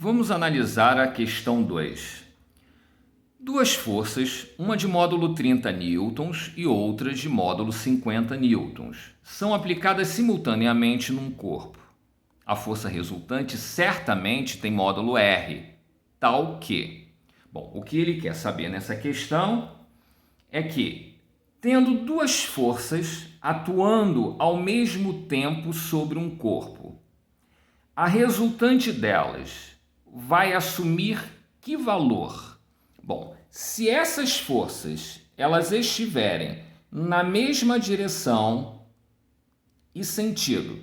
Vamos analisar a questão 2. Duas forças, uma de módulo 30 newtons e outra de módulo 50 newtons, são aplicadas simultaneamente num corpo. A força resultante certamente tem módulo R, tal que... Bom, o que ele quer saber nessa questão é que, tendo duas forças atuando ao mesmo tempo sobre um corpo, a resultante delas vai assumir que valor? Bom, se essas forças elas estiverem na mesma direção e sentido,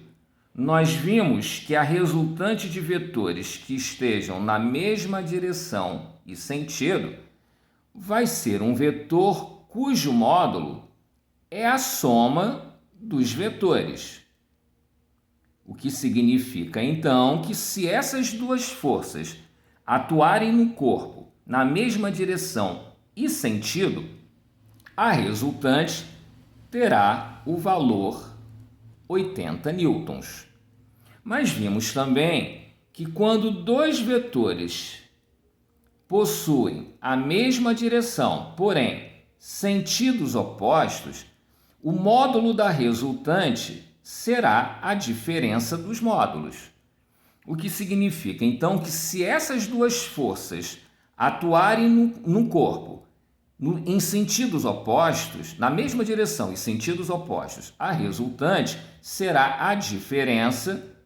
nós vimos que a resultante de vetores que estejam na mesma direção e sentido vai ser um vetor cujo módulo é a soma dos vetores. O que significa, então, que se essas duas forças atuarem no corpo na mesma direção e sentido, a resultante terá o valor 80 newtons. Mas vimos também que quando dois vetores possuem a mesma direção, porém sentidos opostos, o módulo da resultante será a diferença dos módulos. O que significa, então, que se essas duas forças atuarem no corpo em sentidos opostos, na mesma direção e sentidos opostos, a resultante será a diferença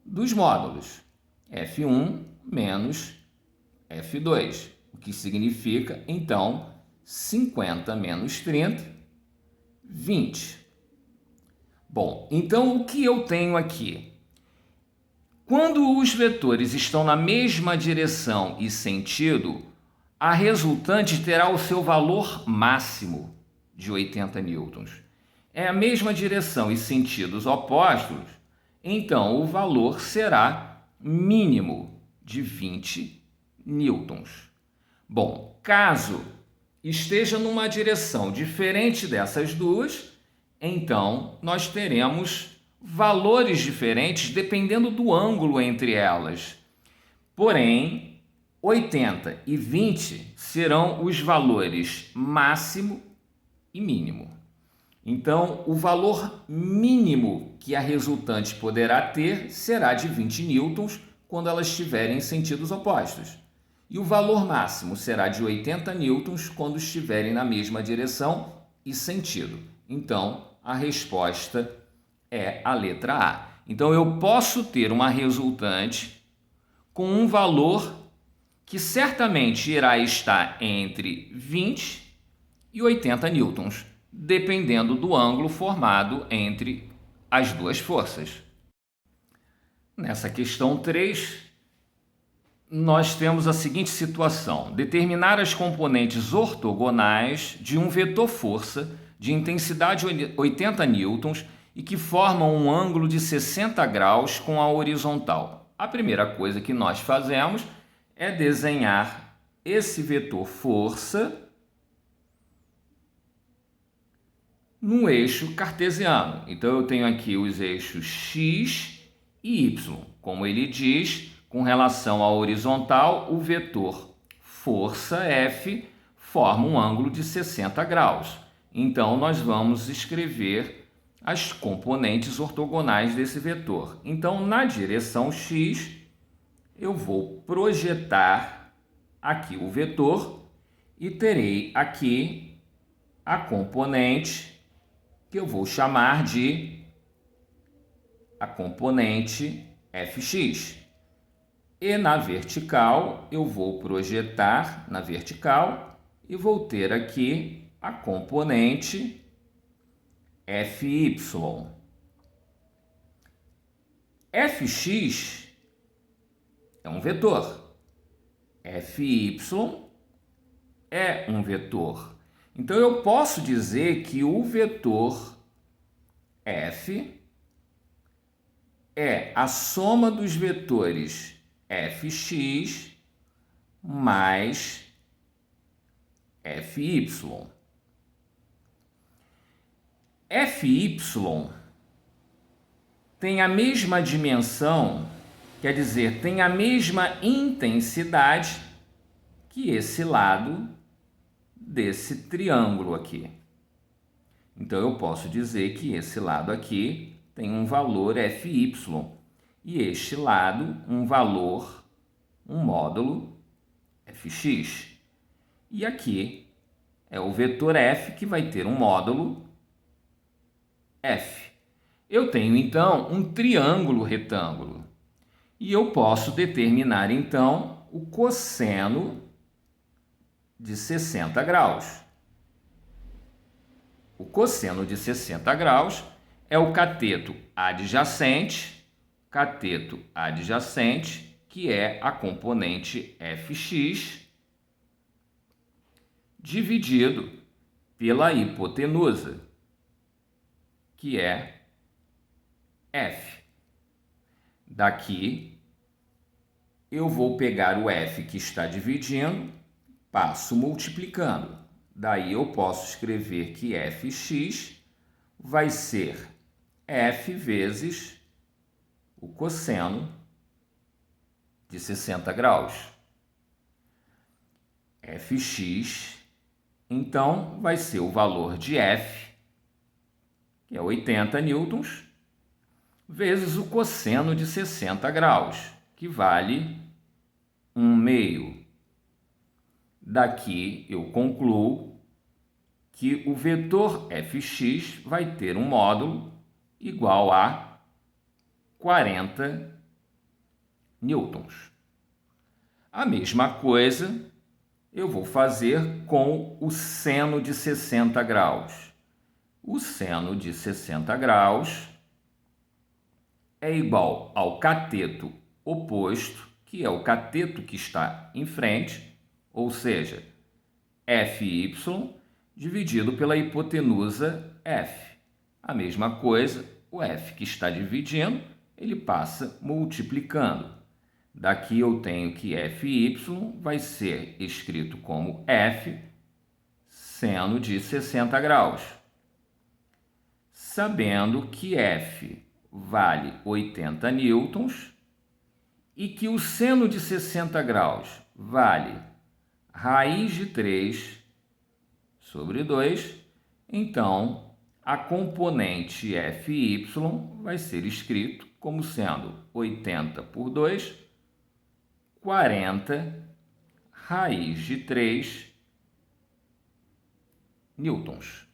dos módulos, F1 menos F2, o que significa, então, 50 menos 30, 20. Bom, então o que eu tenho aqui? Quando os vetores estão na mesma direção e sentido, a resultante terá o seu valor máximo de 80 newtons. É a mesma direção e sentidos opostos, então o valor será mínimo de 20 newtons. Bom, caso esteja numa direção diferente dessas duas, então nós teremos valores diferentes dependendo do ângulo entre elas. Porém, 80 e 20 serão os valores máximo e mínimo. Então, o valor mínimo que a resultante poderá ter será de 20 newtons quando elas estiverem em sentidos opostos. E o valor máximo será de 80 newtons quando estiverem na mesma direção e sentido. Então, a resposta é a letra A. Então, eu posso ter uma resultante com um valor que certamente irá estar entre 20 e 80 newtons, dependendo do ângulo formado entre as duas forças. Nessa questão 3, nós temos a seguinte situação: determinar as componentes ortogonais de um vetor força de intensidade 80 newtons e que formam um ângulo de 60 graus com a horizontal. A primeira coisa que nós fazemos é desenhar esse vetor força no eixo cartesiano. Então eu tenho aqui os eixos x e y. Como ele diz, com relação à horizontal, o vetor força F forma um ângulo de 60 graus. Então, nós vamos escrever as componentes ortogonais desse vetor. Então, na direção x, eu vou projetar aqui o vetor e terei aqui a componente que eu vou chamar de a componente fx. E na vertical, eu vou projetar na vertical e vou ter aqui a componente Fy. Fx é um vetor. Fy é um vetor. Então, eu posso dizer que o vetor F é a soma dos vetores Fx mais Fy. Fy tem a mesma dimensão quer dizer, tem a mesma intensidade que esse lado desse triângulo aqui. Então, eu posso dizer que esse lado aqui tem um valor Fy e este lado um valor, um módulo Fx. E aqui é o vetor F que vai ter um módulo F. Eu tenho, então, um triângulo retângulo. E eu posso determinar, então, o cosseno de 60 graus. O cosseno de 60 graus é o cateto adjacente, que é a componente Fx, dividido pela hipotenusa, que é F. Daqui, eu vou pegar o F que está dividindo, passo multiplicando. Daí eu posso escrever que Fx vai ser F vezes o cosseno de 60 graus. Fx, então, vai ser o valor de F, que é 80 newtons, vezes o cosseno de 60 graus, que vale 1/2. Daqui eu concluo que o vetor Fx vai ter um módulo igual a 40 newtons. A mesma coisa eu vou fazer com o seno de 60 graus. O seno de 60 graus é igual ao cateto oposto, que é o cateto que está em frente, ou seja, Fy dividido pela hipotenusa F. A mesma coisa, o F que está dividindo, ele passa multiplicando. Daqui eu tenho que Fy vai ser escrito como F seno de 60 graus. Sabendo que F vale 80 newtons e que o seno de 60 graus vale raiz de 3 sobre 2, então a componente Fy vai ser escrito como sendo 80 por 2, 40 raiz de 3 newtons.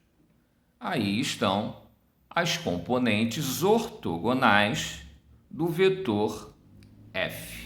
Aí estão as componentes ortogonais do vetor F.